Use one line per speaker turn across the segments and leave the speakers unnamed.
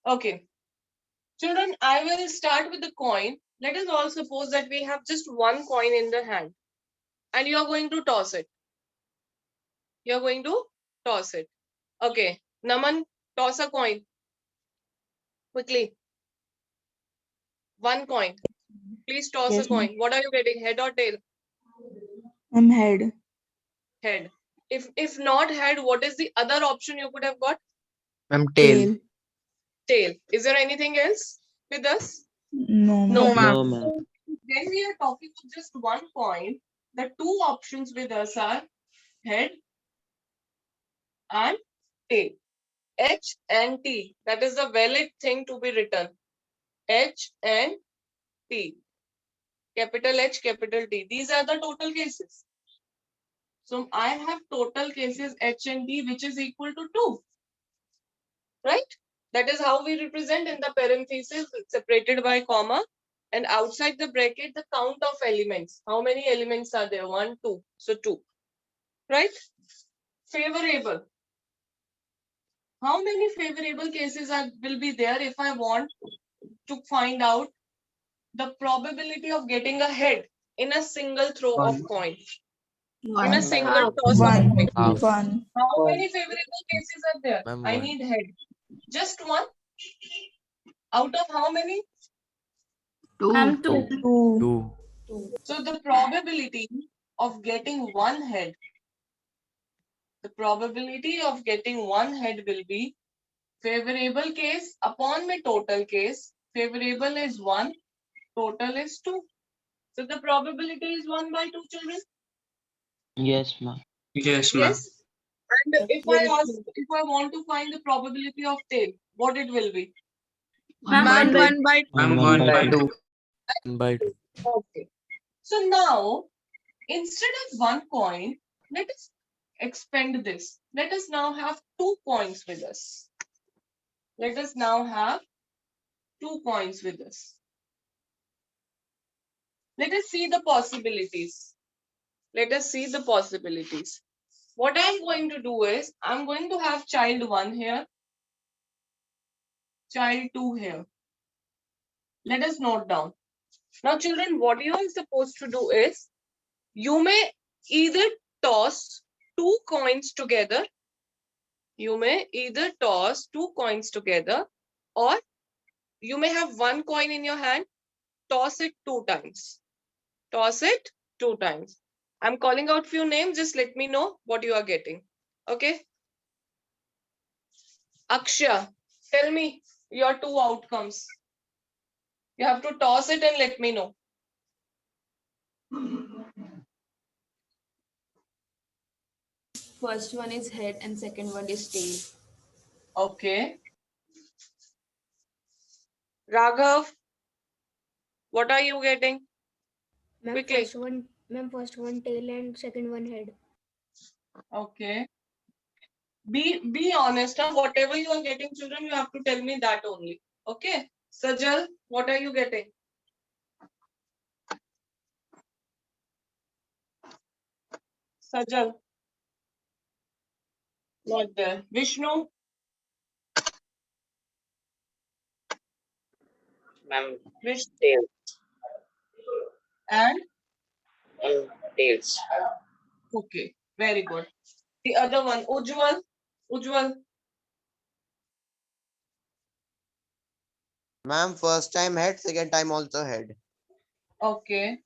Okay. Children, I will start with the coin. Let us all suppose that we have just one coin in the hand and you are going to toss it. You are going to toss it. Okay. Naman, toss a coin. Quickly. One coin. Please toss
Yes,
a coin. What are you getting? Head or tail?
I'm head.
Head. If not head, what is the other option you could have got?
Ma'am, tail.
Tail. Is there anything else with us?
No,
No.
ma'am.
No, ma'am.
When we are talking of just one coin, the two options with us are head and tail. H and T. That is the valid thing to be written. H and T. Capital H, capital T. These are the total cases. So I have total cases H and T, which is equal to 2. Right? That is how we represent in the parenthesis separated by comma. And outside the bracket, the count of elements. How many elements are there? 1, 2. So 2. Right? Favorable. How many favorable cases will be there if I want to find out the probability of getting a head in a single throw of coin? In a single toss of
One.
coin.
Half.
One.
How many favorable cases are there?
Ma'am,
I
one.
need head. Just one. Out of how many?
Two.
Two.
So the probability of getting one head, will be favorable case upon my total case. Favorable is 1, total is 2. So the probability is 1 by 2, children.
Yes, ma'am.
Yes, ma'am.
Yes. And if I want to find the probability of tail, what it will be?
Ma'am, one by
Ma'am,
One
1
by
by
two.
2.
1 by 2.
Okay. So now, instead of one coin, let us expand this. Let us now have 2 coins with us. Let us now have 2 coins with us. Let us see the possibilities. Let us see the possibilities. What I'm going to do is, I'm going to have child 1 here, child 2 here. Let us note down. Now, children, what you are supposed to do is, you may either toss 2 coins together. You may either toss 2 coins together, or you may have 1 coin in your hand, toss it 2 times. Toss it 2 times. I'm calling out few names, just let me know what you are getting. Okay? Akshay, tell me your 2 outcomes. You have to toss it and let me know.
First one is head and second one is tail.
Okay. Raghav, what are you getting? Quickly.
First one tail and second one head.
Okay. Be honest, huh? Whatever you are getting, children, you have to tell me that only. Okay. Sajal, what are you getting? Sajal. Not there. Vishnu
Ma'am,
Vish
tail.
and
Tails.
okay. Very good. The other one, Ujjwal. Ujjwal.
Ma'am, first time head, second time also head.
Okay.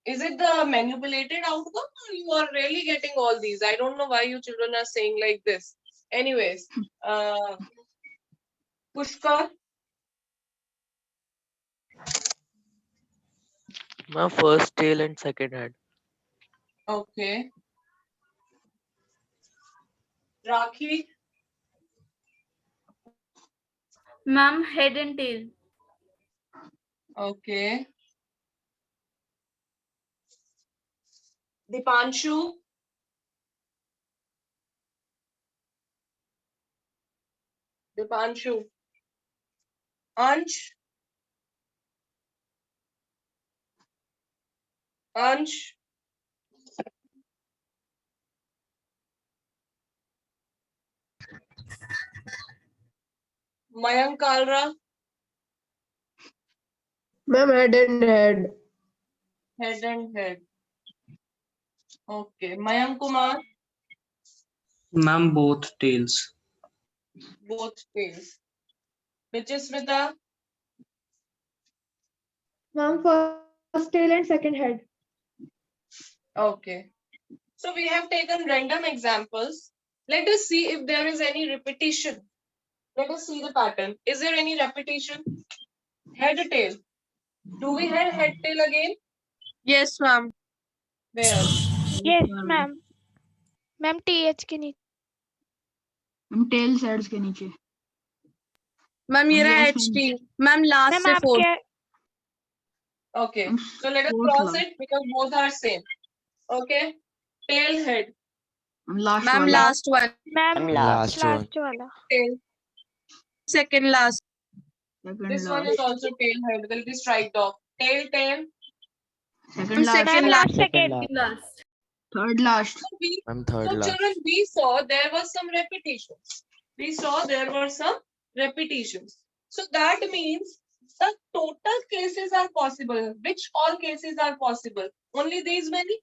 Is it the manipulated outcome or you are really getting all these? I don't know why you children are saying like this. Anyways, Pushkar.
Ma'am, first tail and second head.
Okay. Rakhi.
Ma'am, head and tail.
Okay. Dipanshu. Dipanshu. Ansh. Ansh. Mayank Kalra,
Ma'am, head and head.
head and head. Okay. Mayank Kumar,
Ma'am, both tails.
both tails. Smita,
Ma'am, first tail and second head.
okay. So we have taken random examples. Let us see if there is any repetition. Let us see the pattern. Is there any repetition? Head tail. Do we have head tail again?
Yes, ma'am.
Where?
Yes, ma'am. Ma'am TH के नीचे.
Ma'am tell sides के नीचे. Ma'am ये रहा
Yes,
HT. Ma'am last
ma'am
से fourth.
आपके
Okay. So let us
Fourth
cross
one.
it because both are same. Okay. Tail head.
Ma'am last one.
Ma'am
Last one.
Last वाला.
Tail.
Second last.
This one is also tail head. Will be striked off. Tail tail.
Second
ma'am last
last.
Second.
Last.
Third last.
So we
I'm third
So
last.
children, we saw there was some repetitions. We saw there were some repetitions. So that means the total cases are possible. Which all cases are possible? Only these many?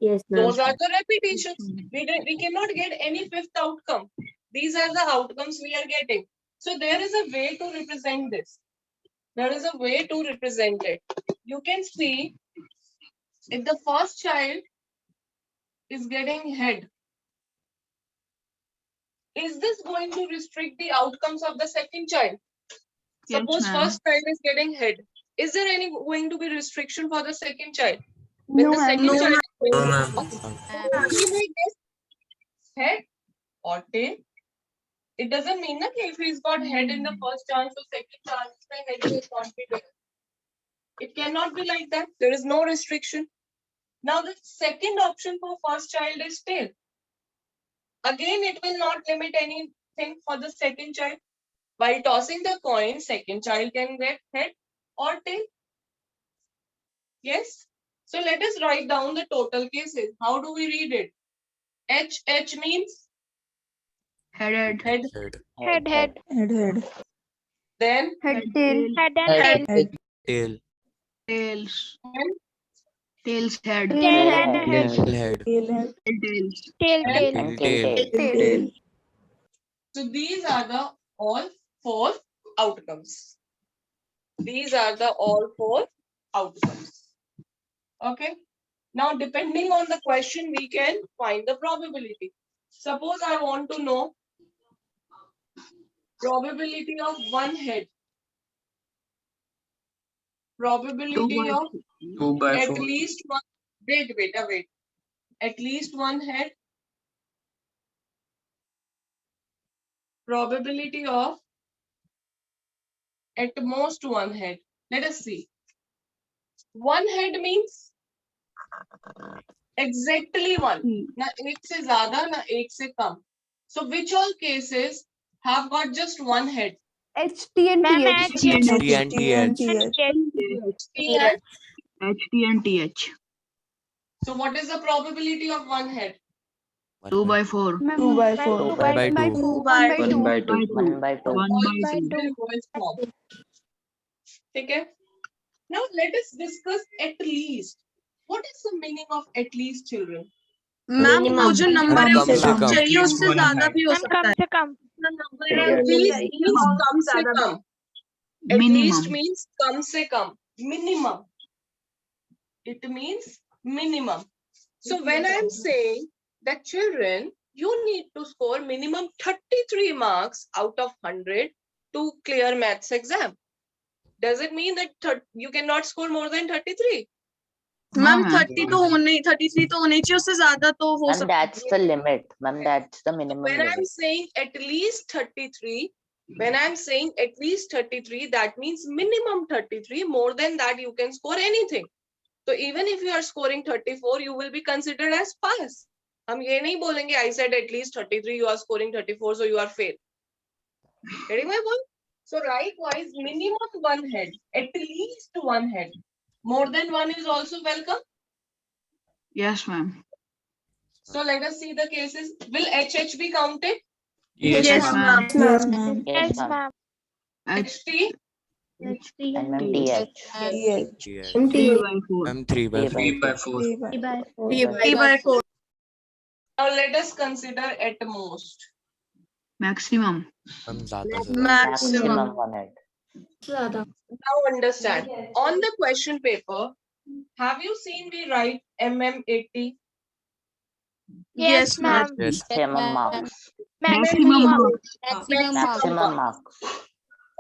Yes,
Those are the repetitions. We cannot get any fifth outcome. These are the outcomes we are getting. So there is a way to represent this. There is a way to represent it. You can see if the first child is getting head, is this going to restrict the outcomes of the second child?
Yes,
Suppose
ma'am.
first child is getting head. Is there any going to be restriction for the second child? When
No,
the
ma'am.
second
No,
child is
No,
going
ma'am.
he may get head or tail. It doesn't mean that if he's got head in the first chance, so second chance the head will not be there. It cannot be like that. There is no restriction. Now the second option for first child is tail. Again, it will not limit anything for the second child. While tossing the coin, second child can get head or tail. Yes. So let us write down the total cases. How do we read it? H means
Head.
head.
Head.
Head.
Then
Head tail.
Head and tail.
Tail.
Tails.
and
Tails head.
Tail and head.
Head.
Tail head.
Tails.
Tail.
Tail. Tail.
Tail.
so these are the all four outcomes. These are the all four outcomes. Okay. Now, depending on the question, we can find the probability. Suppose I want to know probability of one head. Probability of
2 by
at
4.
least one. Wait. At least one head. Probability of at most one head. Let us see. One head means exactly one. Na ek se zyada, na ek se kam. So which all cases have got just one head?
HT and
Ma'am,
TH.
T and
T and
TH.
TH.
T and
HT and TH.
so what is the probability of one head?
2 by 4.
2 by
Ma'am,
4.
2 by 2.
2 by
1 by 2.
1 by 2.
1
All
by 2.
will correspond. Okay. Now let us discuss at least. What is the meaning of at least, children?
Ma'am वो जो number है
कम से
उससे
कम।
चाहिए उससे
One
ज्यादा
head.
भी हो
मैम
सकता
कम
है.
से कम.
At least means kam se kam. At least
Minimum.
means kam se kam. Minimum. It means minimum. So when I am saying that children, you need to score minimum 33 marks out of 100 to clear maths exam. Does it mean that you cannot score more than 33?
Ma'am
हाँ,
30 तो होने 33 तो होने चाहिए उससे ज्यादा तो हो
Ma'am,
सकता है.
that's the limit. Ma'am, that's the minimum
When I'm
limit.
saying at least 33, when I'm saying at least 33, that means minimum 33. More than that, you can score anything. So even if you are scoring 34, you will be considered as pass. हम ये नहीं बोलेंगे I said at least 33, you are scoring 34, so you are fail. Getting my point? So likewise, minimum one head, at least one head. More than one is also welcome.
Yes, ma'am.
So let us see the cases. Will HH be counted?
Yes,
Yes,
ma'am.
ma'am.
Yes, ma'am.
Yes,
Yes,
ma'am.
ma'am.
HT,
And ma'am, TH.
TH.
Yes.
3 by 4.
I'm 3 by
3 by
4.
3 by 4.
3 by 4.
3 by 4.
now let us consider at most.
Maximum.
I'm ज़्यादा से ज़्यादा.
Maximum 1 head.
Now understand, on the question paper, have you seen we write MM80?
Yes, ma'am.
Yes.
Maximum marks.
Maximum marks.
Maximum marks.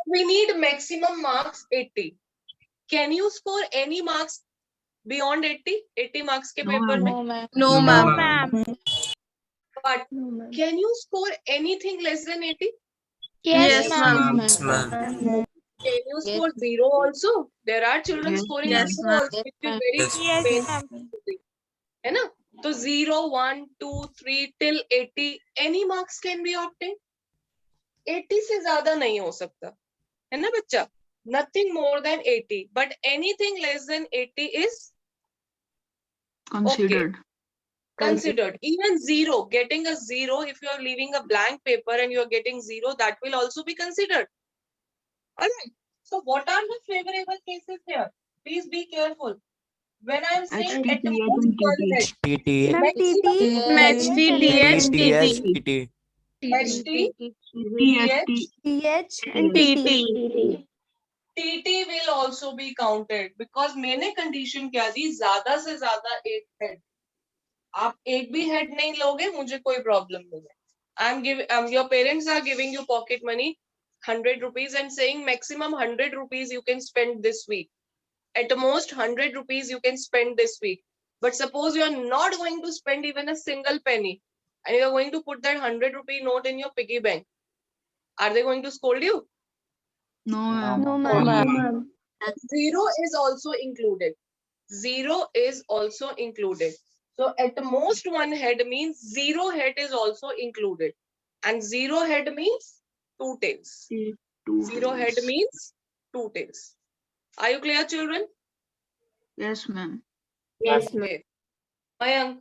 We need maximum marks 80. Can you score any marks beyond 80? 80 marks ke
No,
paper
ma'am.
mein?
No,
ma'am.
ma'am.
But can you score anything less than 80?
Yes, ma'am.
Yes, ma'am.
Can you score 0 also? There are children
Yes,
scoring
yes,
0 also, which is very
Yes.
Yes,
painful.
ma'am.
है ना? तो 0, 1, 2, 3 till 80 any marks can be obtained. 80 से ज्यादा नहीं हो सकता, है ना बच्चा? Nothing more than 80, but anything less than 80 is
Considered.
considered. Even 0, getting a 0, if you are leaving a blank paper and you are getting 0, that will also be considered. Alright. So what are the favorable cases here? Please be careful. When I am saying at
HTTH
most
and
one head,
TT.
Ma'am,
maximum
TT,
TTS. TT.
HT,
TH,
TH and
TT.
TT.
TT will also be counted because मैंने condition क्या दी, ज्यादा से ज्यादा एक head. आप एक भी head नहीं लोगे, मुझे कोई problem नहीं है. Your parents are giving you pocket money, 100 rupees, and saying maximum 100 rupees you can spend this week. At most 100 rupees you can spend this week. But suppose you are not going to spend even a single penny, and you are going to put that 100 rupee note in your piggy bank. Are they going to scold you?
No, ma'am.
No,
No,
ma'am.
ma'am.
0 is also included. 0 is also included. So at most one head means 0 head is also included. And 0 head means 2 tails. 0 head means 2 tails. Are you clear, children?
Yes, ma'am.
Yes, ma'am. Mayank,